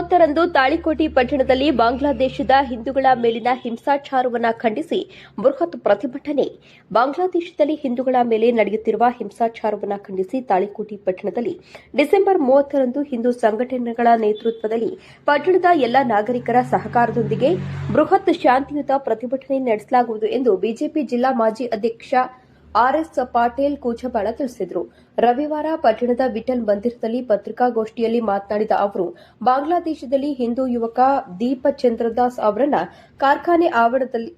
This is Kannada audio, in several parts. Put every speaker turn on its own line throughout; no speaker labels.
30ರಂದು ತಾಳಿಕೋಟಿ ಪಟ್ಟಣದಲ್ಲಿ ಬಾಂಗ್ಲಾದೇಶದ ಹಿಂದೂಗಳ ಮೇಲಿನ ಹಿಂಸಾಚಾರವನ್ನು ಖಂಡಿಸಿ ಬೃಹತ್ ಪ್ರತಿಭಟನೆ. ಬಾಂಗ್ಲಾದೇಶದಲ್ಲಿ ಹಿಂದೂಗಳ ಮೇಲೆ ನಡೆಯುತ್ತಿರುವ ಹಿಂಸಾಚಾರವನ್ನು ಖಂಡಿಸಿ ತಾಳಿಕೋಟಿ ಪಟ್ಟಣದಲ್ಲಿ ಡಿಸೆಂಬರ್ 30ರಂದು ಹಿಂದೂ ಸಂಘಟನೆಗಳ ನೇತೃತ್ವದಲ್ಲಿ ಪಟ್ಟಣದ ಎಲ್ಲ ನಾಗರಿಕರ ಸಹಕಾರದೊಂದಿಗೆ ಬೃಹತ್ ಶಾಂತಿಯುತ ಪ್ರತಿಭಟನೆ ನಡೆಸಲಾಗುವುದು ಎಂದು ಬಿಜೆಪಿ ಜಿಲ್ಲಾ ಮಾಜಿ ಅಧ್ಯಕ್ಷ ಆರ್ಎಸ್ ಪಾಟೀಲ್ ಕೂಚಬಾಳ ತಿಳಿಸಿದರು. ರವಿವಾರ ಪಟ್ಟಣದ ವಿಠಲ್ ಮಂದಿರದಲ್ಲಿ ಪತ್ರಿಕಾಗೋಷ್ಠಿಯಲ್ಲಿ ಮಾತನಾಡಿದ ಅವರು, ಬಾಂಗ್ಲಾದೇಶದಲ್ಲಿ ಹಿಂದೂ ಯುವಕ ದೀಪ ಚಂದ್ರದಾಸ್ ಅವರನ್ನ ಕಾರ್ಖಾನೆ ಆವರಣದಲ್ಲಿ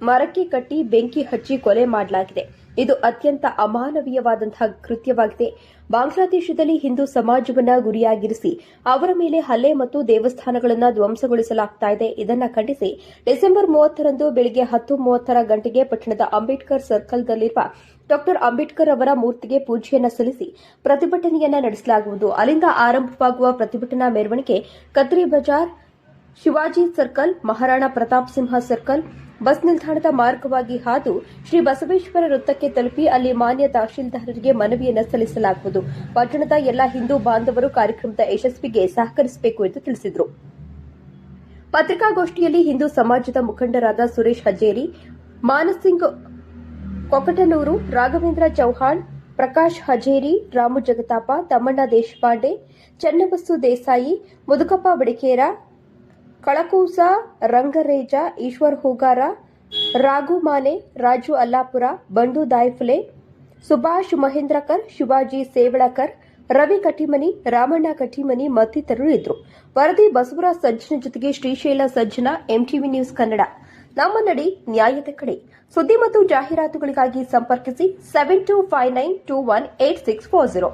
ಮರಕ್ಕೆ ಕಟ್ಟಿ ಬೆಂಕಿ ಹಚ್ಚಿ ಕೊಲೆ ಮಾಡಲಾಗಿದೆ. ಇದು ಅತ್ಯಂತ ಅಮಾನವೀಯವಾದಂತಹ ಕೃತ್ಯವಾಗಿದೆ. ಬಾಂಗ್ಲಾದೇಶದಲ್ಲಿ ಹಿಂದೂ ಸಮಾಜವನ್ನ ಗುರಿಯಾಗಿರಿಸಿ ಅವರ ಮೇಲೆ ಹಲ್ಲೆ ಮತ್ತು ದೇವಸ್ಥಾನಗಳನ್ನು ಧ್ವಂಸಗೊಳಿಸಲಾಗುತ್ತಿದೆ. ಇದನ್ನು ಖಂಡಿಸಿ ಡಿಸೆಂಬರ್ 30ರಂದು ಬೆಳಗ್ಗೆ 10:30 ಗಂಟೆಗೆ ಪಟ್ಟಣದ ಅಂಬೇಡ್ಕರ್ ಸರ್ಕಲ್ನಲ್ಲಿರುವ ಡಾ ಅಂಬೇಡ್ಕರ್ ಅವರ ಮೂರ್ತಿಗೆ ಪೂಜೆಯನ್ನು ಸಲ್ಲಿಸಿ ಪ್ರತಿಭಟನೆಯನ್ನು ನಡೆಸಲಾಗುವುದು. ಅಲ್ಲಿಂದ ಆರಂಭವಾಗುವ ಪ್ರತಿಭಟನಾ ಮೆರವಣಿಗೆ ಕತ್ರಿ Bazaar, Shivaji circle, Maharana Pratap Simha circle, bus ನಿಲ್ದಾಣದ ಮಾರ್ಗವಾಗಿ ಹಾದು ಶ್ರೀ ಬಸವೇಶ್ವರ ವೃತ್ತಕ್ಕೆ ತಲುಪಿ ಅಲ್ಲಿ ಮಾನ್ಯ ತಹಶೀಲ್ದಾರರಿಗೆ ಮನವಿಯನ್ನು ಸಲ್ಲಿಸಲಾಗುವುದು. ಪಟ್ಟಣದ ಎಲ್ಲ ಹಿಂದೂ ಬಾಂಧವರು ಕಾರ್ಯಕ್ರಮದ ಯಶಸ್ವಿಗೆ ಸಹಕರಿಸಬೇಕು ಎಂದು ತಿಳಿಸಿದರು. ಪತ್ರಿಕಾಗೋಷ್ಠಿಯಲ್ಲಿ ಹಿಂದೂ ಸಮಾಜದ ಮುಖಂಡರಾದ ಸುರೇಶ್ ಹಜೇರಿ, ಮಾನಸಿಂಗ್ ಕೊಕಟನೂರು, ರಾಘವೇಂದ್ರ ಚೌಹಾಣ್, ಪ್ರಕಾಶ್ ಹಜೇರಿ, ರಾಮು ಜಗತಾಪ, ತಮ್ಮಣ್ಣ ದೇಶಪಾಂಡೆ, ಚನ್ನಬಸ್ಸು ದೇಸಾಯಿ, ಮುದುಕಪ್ಪ ಬಡಿಕೇರ, ಕಳಕೂಸ ರಂಗರೇಜ, ಈಶ್ವರ್ ಹೂಗಾರ, ರಾಘು ಮಾನೆ, ರಾಜು ಅಲ್ಲಾಪುರ, ಬಂಡು ದಾಯ್ಫುಲೆ, ಸುಭಾಷ್ ಮಹೇಂದ್ರಕರ್, ಶಿವಾಜಿ ಸೇವಳಕರ್, ರವಿ ಕಟ್ಟಿಮನಿ, ರಾಮಣ್ಣ ಕಟ್ಟಿಮನಿ ಮತ್ತಿತರರು ಇದ್ದರು. ವರದಿ ಬಸವರಾಜ್ ಸಜ್ಜನ ಜೊತೆಗೆ ಶ್ರೀಶೈಲ ಸಜ್ಜನ, ಎಂಟಿವಿ ನ್ಯೂಸ್ ಕನ್ನಡ. ನಮ್ಮ ನಡೆ ನ್ಯಾಯದ ಕಡೆ. ಸುದ್ದಿ ಮತ್ತು ಜಾಹೀರಾತುಗಳಿಗಾಗಿ ಸಂಪರ್ಕಿಸಿ 7259218640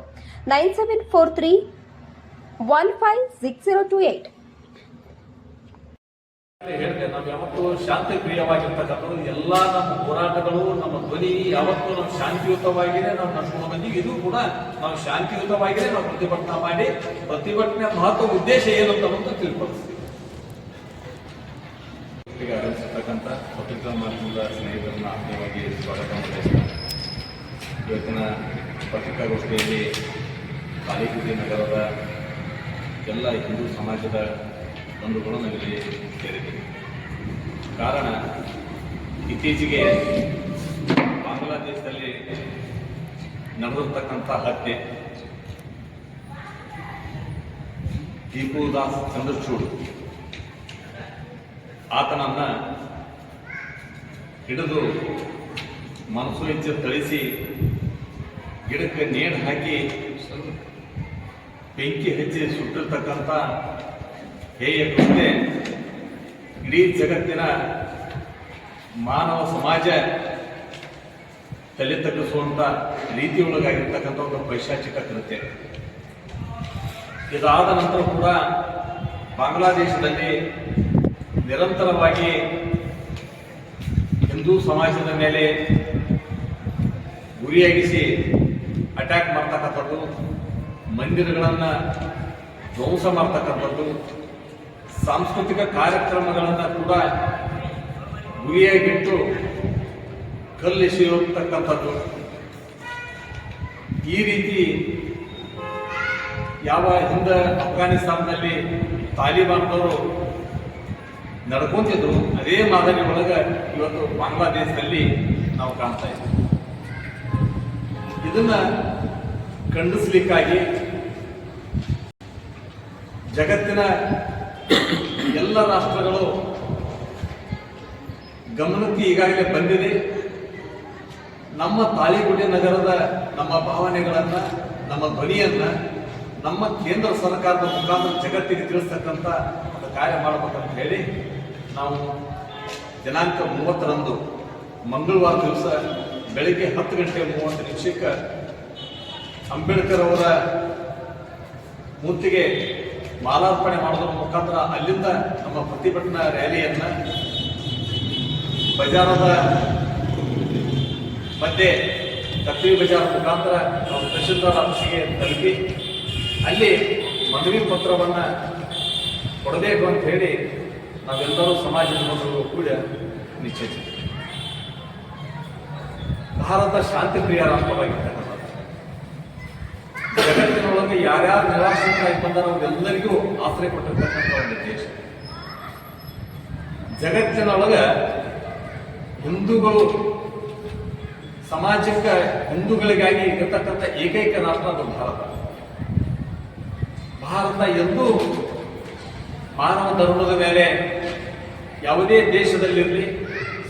9743156028.
ಹೇಳಿದೆ, ನಾವು ಯಾವತ್ತೂ ಶಾಂತಿ ಪ್ರಿಯವಾಗಿರ್ತಕ್ಕಂಥದ್ದು ಎಲ್ಲ ನಮ್ಮ ಹೋರಾಟಗಳು, ನಮ್ಮ ಧ್ವನಿ ಯಾವತ್ತೂ ನಾವು ಶಾಂತಿಯುತವಾಗಿಯೇ ನಾವು ನಡ್ಕೊಂಡು ಬಂದೀವಿ. ಇದು ಕೂಡ ನಾವು ಶಾಂತಿಯುತವಾಗಿಯೇ ನಾವು ಪ್ರತಿಭಟನೆ ಮಾಡಿ ಪ್ರತಿಭಟನೆ ಮಹತ್ವ ಉದ್ದೇಶ ಏನು ಅಂತ ತಿಳ್ಕೊಳ್ತೀವಿ. ಆಗಮಿಸಿರ್ತಕ್ಕಂಥ ಪತ್ರಿಕಾ ಮಾಧ್ಯಮದ ಸ್ನೇಹಿತರನ್ನ ಆತ್ಮೀಯವಾಗಿ ಸ್ವಾಗತ ಮಾಡಿದ್ದೇನೆ. ಇವತ್ತಿನ ಪತ್ರಿಕಾಗೋಷ್ಠಿಯಲ್ಲಿ ತಾಳಿಕೋಟಿ ನಗರದ ಎಲ್ಲ ಹಿಂದೂ ಸಮಾಜದ ಬಂಧುಗಳು ನಮಗೆ ಸೇರಿದೆ. ಕಾರಣ, ಇತ್ತೀಚೆಗೆ ಬಾಂಗ್ಲಾದೇಶದಲ್ಲಿ ನಡೆದಿರ್ತಕ್ಕಂಥ ಹತ್ಯೆ, ದೀಪುದಾಸ್ ಚಂದ್ರಚೂಡ್ ಆತನನ್ನ ಹಿಡಿದು ಮನಸ್ಸು ಇಚ್ಛೆ ಥಳಿಸಿ ಗಿಡಕ್ಕೆ ನೇಣು ಹಾಕಿ ಬೆಂಕಿ ಹಚ್ಚಿ ಸುಟ್ಟಿರ್ತಕ್ಕಂಥ ಹೇಯ ಕೃತ್ಯ ಇಡೀ ಜಗತ್ತಿನ ಮಾನವ ಸಮಾಜ ತಲೆ ತಗ್ಗಿಸುವಂಥ ರೀತಿಯೊಳಗಾಗಿರ್ತಕ್ಕಂಥ ಒಂದು ಪೈಶಾಚಿಕ ಕೃತ್ಯ. ಇದಾದ ನಂತರ ಕೂಡ ಬಾಂಗ್ಲಾದೇಶದಲ್ಲಿ ನಿರಂತರವಾಗಿ ಹಿಂದೂ ಸಮಾಜದ ಮೇಲೆ ಗುರಿಯಾಗಿಸಿ ಅಟ್ಯಾಕ್ ಮಾಡ್ತಕ್ಕಂಥದ್ದು, ಮಂದಿರಗಳನ್ನು ಧ್ವಂಸ ಮಾಡ್ತಕ್ಕಂಥದ್ದು, ಸಾಂಸ್ಕೃತಿಕ ಕಾರ್ಯಕ್ರಮಗಳನ್ನು ಕೂಡ ಗುರಿಯಾಗಿಟ್ಟು ಕಲ್ಲೆಸೆಯುತ್ತಕ್ಕಂಥದ್ದು. ಈ ರೀತಿ ಯಾವ ಹಿಂದೆ ಅಫ್ಘಾನಿಸ್ತಾನದಲ್ಲಿ ತಾಲಿಬಾನ್ದವರು ನಡ್ಕೊಂತಿದ್ರು, ಅದೇ ಮಾದರಿ ಒಳಗೆ ಇವತ್ತು ಬಾಂಗ್ಲಾದೇಶದಲ್ಲಿ ನಾವು ಕಾಣ್ತಾ ಇದ್ದೀವಿ. ಇದನ್ನ ಖಂಡಿಸ್ಲಿಕ್ಕಾಗಿ ಜಗತ್ತಿನ ಎಲ್ಲ ರಾಷ್ಟ್ರಗಳು ಗಮನಕ್ಕೆ ಈಗಾಗಲೇ ಬಂದಿದೆ. ನಮ್ಮ ತಾಳಿಕೋಟಿ ನಗರದ ನಮ್ಮ ಭಾವನೆಗಳನ್ನು, ನಮ್ಮ ಧ್ವನಿಯನ್ನ ನಮ್ಮ ಕೇಂದ್ರ ಸರ್ಕಾರದ ಮುಖಾಂತರ ಜಗತ್ತಿಗೆ ತಿಳಿಸ್ತಕ್ಕಂಥ ಒಂದು ಕಾರ್ಯ ಮಾಡಬೇಕಂತ ಹೇಳಿ ನಾವು ದಿನಾಂಕ 30ರಂದು ಮಂಗಳವಾರ ದಿವಸ ಬೆಳಗ್ಗೆ 10:30 ಅಂಬೇಡ್ಕರ್ ಅವರ ಮೂರ್ತಿಗೆ ಮಾಲಾರ್ಪಣೆ ಮಾಡೋದ್ರ ಮುಖಾಂತರ ಅಲ್ಲಿಂದ ನಮ್ಮ ಪ್ರತಿಭಟನಾ ರ್ಯಾಲಿಯನ್ನ ಬಜಾರದ ಮಧ್ಯೆ ಕತ್ರಿ ಬಜಾರ್ ಮುಖಾಂತರ ನಾವು ತಹಶೀಲ್ದಾರ್ ಆಫೀಸಿಗೆ ತಲುಪಿ ಅಲ್ಲಿ ಮನವಿ ಪತ್ರವನ್ನು ಕೊಡಬೇಕು ಅಂತ ಹೇಳಿ ನಾವೆಲ್ಲರೂ ಸಮಾಜದ ಬಂಧುಗಳು ಕೂಡ ನಿಶ್ಚಯಿಸಿದ್ದೇವೆ. ಭಾರತ ಶಾಂತಿ ಪ್ರಿಯ ರಾಷ್ಟ್ರವಾಗಿರ್ತಕ್ಕಂಥದ್ದು, ಜಗತ್ತಿನೊಳಗೆ ದೇಶದೊಳಗೆ ಯಾರ್ಯಾರು ನಿರಾಶ್ರಿತರಾಗಿ ಬಂದಾರ ಅವರೆಲ್ಲರಿಗೂ ಆಶ್ರಯ ಕೊಟ್ಟಿರ್ತಕ್ಕಂಥ ಒಂದು ದೇಶ. ಜಗತ್ತಿನೊಳಗೆ ಹಿಂದೂಗಳು ಸಮಾಜಕ್ಕೆ ಹಿಂದೂಗಳಿಗಾಗಿ ಇರತಕ್ಕಂಥ ಏಕೈಕ ರಾಷ್ಟ್ರ ಅದು ಭಾರತ. ಭಾರತ ಎಂದೂ ಮಾನವ ಧರ್ಮದ ಮೇಲೆ ಯಾವುದೇ ದೇಶದಲ್ಲಿರಲಿ,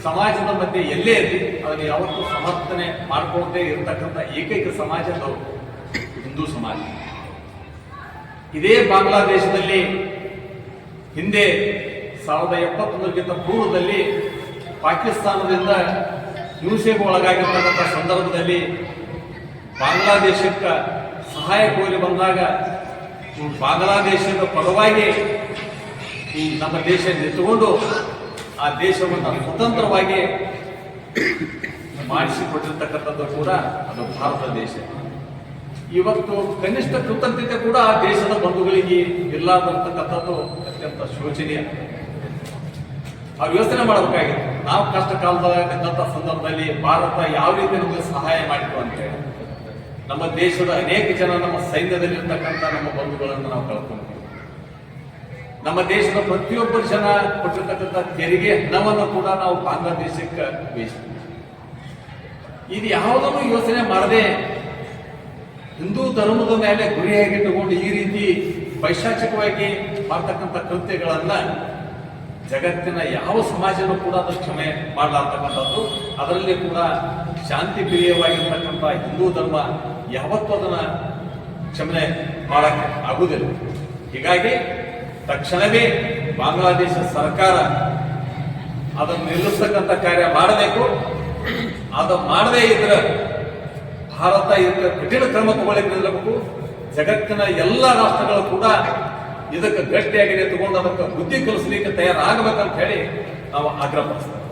ಸಮಾಜದ ಮಧ್ಯೆ ಎಲ್ಲೇ ಇರಲಿ, ಅದನ್ನು ಯಾವತ್ತೂ ಸಮರ್ಥನೆ ಮಾಡಿಕೊಳ್ಳದೆ ಇರತಕ್ಕಂಥ ಏಕೈಕ ಸಮಾಜ ಅದು ಹಿಂದೂ ಸಮಾಜ. ಇದೇ ಬಾಂಗ್ಲಾದೇಶದಲ್ಲಿ ಹಿಂದೆ 1971ಕ್ಕಿಂತ ಪೂರ್ವದಲ್ಲಿ ಪಾಕಿಸ್ತಾನದಿಂದ ಹಿಂಸೆಗೆ ಒಳಗಾಗಿರ್ತಕ್ಕಂಥ ಸಂದರ್ಭದಲ್ಲಿ ಬಾಂಗ್ಲಾದೇಶಕ್ಕೆ ಸಹಾಯ ಕೋರಿ ಬಂದಾಗ ಬಾಂಗ್ಲಾದೇಶದ ಪರವಾಗಿ ಈ ನಮ್ಮ ದೇಶ ನಿಂತುಕೊಂಡು ಆ ದೇಶವನ್ನು ಸ್ವತಂತ್ರವಾಗಿ ಮಾಡಿಸಿಕೊಟ್ಟಿರ್ತಕ್ಕಂಥದ್ದು ಕೂಡ ಅದು ಭಾರತ ದೇಶ. ಇವತ್ತು ಕನಿಷ್ಠ ಕೃತಜ್ಞತೆ ಕೂಡ ಆ ದೇಶದ ಬಂಧುಗಳಿಗೆ ಇಲ್ಲ ಅಂತಕ್ಕಂಥದ್ದು ಅತ್ಯಂತ ಶೋಚನೀಯ. ಅವ್ರು ಯೋಚನೆ ಮಾಡಬೇಕಾಗಿತ್ತು, ನಾವು ಕಷ್ಟ ಕಾಲದಾಗಿದ್ದಂಥ ಸಂದರ್ಭದಲ್ಲಿ ಭಾರತ ಯಾವ ರೀತಿ ನಮಗೆ ಸಹಾಯ ಮಾಡಿತು ಅಂತ ಹೇಳಿ. ನಮ್ಮ ದೇಶದ ಅನೇಕ ಜನ ನಮ್ಮ ಸೈನ್ಯದಲ್ಲಿರ್ತಕ್ಕಂಥ ನಮ್ಮ ಬಂಧುಗಳನ್ನು ನಾವು ಕಳ್ಕೊಂಡಿದ್ದೀವಿ. ನಮ್ಮ ದೇಶದ ಪ್ರತಿಯೊಬ್ಬರು ಜನ ಕೊಟ್ಟಿರ್ತಕ್ಕಂಥ ತೆರಿಗೆ ಹಣವನ್ನು ಕೂಡ ನಾವು ಬಾಂಗ್ಲಾದೇಶಕ್ಕೆ ಬೇಯಿಸ್ತೀವಿ. ಇದು ಯಾವುದನ್ನು ಯೋಚನೆ ಮಾಡದೆ ಹಿಂದೂ ಧರ್ಮದ ಮೇಲೆ ಗುರಿಯಾಗಿಟ್ಟುಕೊಂಡು ಈ ರೀತಿ ಪೈಶಾಚಿಕವಾಗಿ ಮಾಡ್ತಕ್ಕಂಥ ಕೃತ್ಯಗಳನ್ನ ಜಗತ್ತಿನ ಯಾವ ಸಮಾಜನೂ ಕೂಡ ಅದನ್ನು ಕ್ಷಮೆ ಮಾಡಲಾರ್ತಕ್ಕಂಥದ್ದು. ಅದರಲ್ಲಿ ಕೂಡ ಶಾಂತಿ ಪ್ರಿಯವಾಗಿರ್ತಕ್ಕಂಥ ಹಿಂದೂ ಧರ್ಮ ಯಾವತ್ತೂ ಅದನ್ನ ಕ್ಷಮೆ ಮಾಡಕ್ಕೆ ಆಗುವುದಿಲ್ಲ. ಹೀಗಾಗಿ ತಕ್ಷಣವೇ ಬಾಂಗ್ಲಾದೇಶ ಸರ್ಕಾರ ಅದನ್ನು ನಿಲ್ಲಿಸ್ತಕ್ಕಂಥ ಕಾರ್ಯ ಮಾಡಬೇಕು. ಅದು ಮಾಡದೇ ಇದ್ರೆ ಭಾರತ ಇದಕ್ಕೆ ಕಠಿಣ ಕ್ರಮ ತಗೊಳ್ಳಿಕ್ಕೆ ನಿಲ್ಲಬೇಕು. ಜಗತ್ತಿನ ಎಲ್ಲ ರಾಷ್ಟ್ರಗಳು ಕೂಡ ಇದಕ್ಕೆ ಗಟ್ಟಿಯಾಗಿ ತಗೊಂಡು ಅದಕ್ಕೆ ಬುದ್ಧಿ ಕಲಿಸಲಿಕ್ಕೆ ತಯಾರಾಗಬೇಕಂತ ಹೇಳಿ ನಾವು ಆಗ್ರಹಪಡಿಸ್ತೇವೆ.